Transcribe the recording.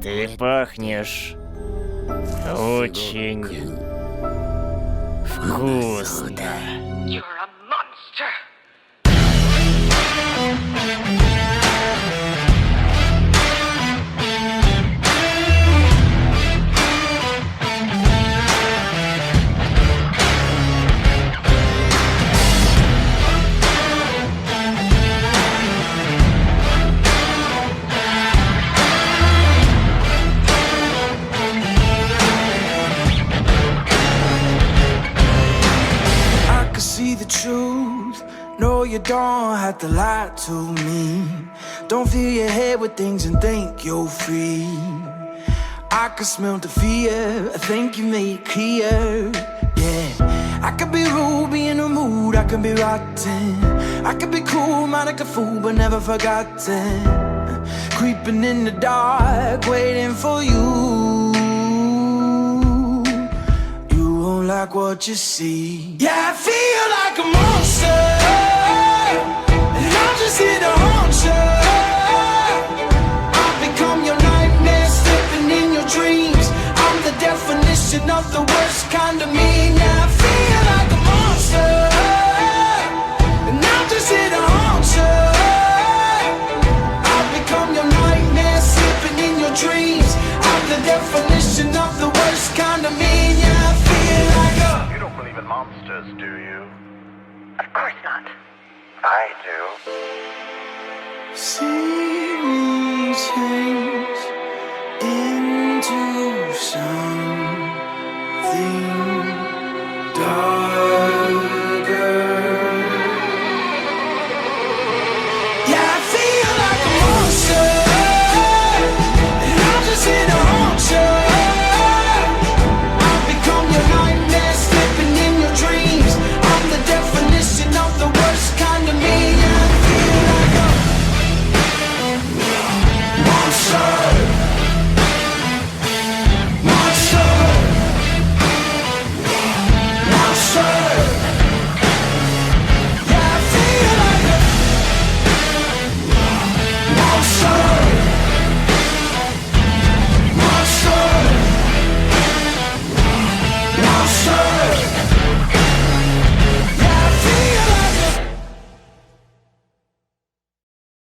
Ты пахнешь очень вкусно. You're a monster! See the truth, no you don't have to lie to me. Don't fill your head with things and think you're free. I can smell the fear, I think you made it clear. Yeah, I could be rude, be in the mood, I could be rotten. I could be cool, mind like a fool, but never forgotten. Creeping in the dark, waiting for you. Won't like what you see. Yeah, I feel like a monster, and I'm just here to haunt you. I've become your nightmare, slipping in your dreams. I'm the definition of the worst kind of mean. Yeah, I feel like a monster, and I'm just here to haunt you. I've become your nightmare, slipping in your dreams. I'm the definition of the worst kind of mean. Yeah, I feel like a... You don't believe in monsters, do you? Of course not. I do. See me change.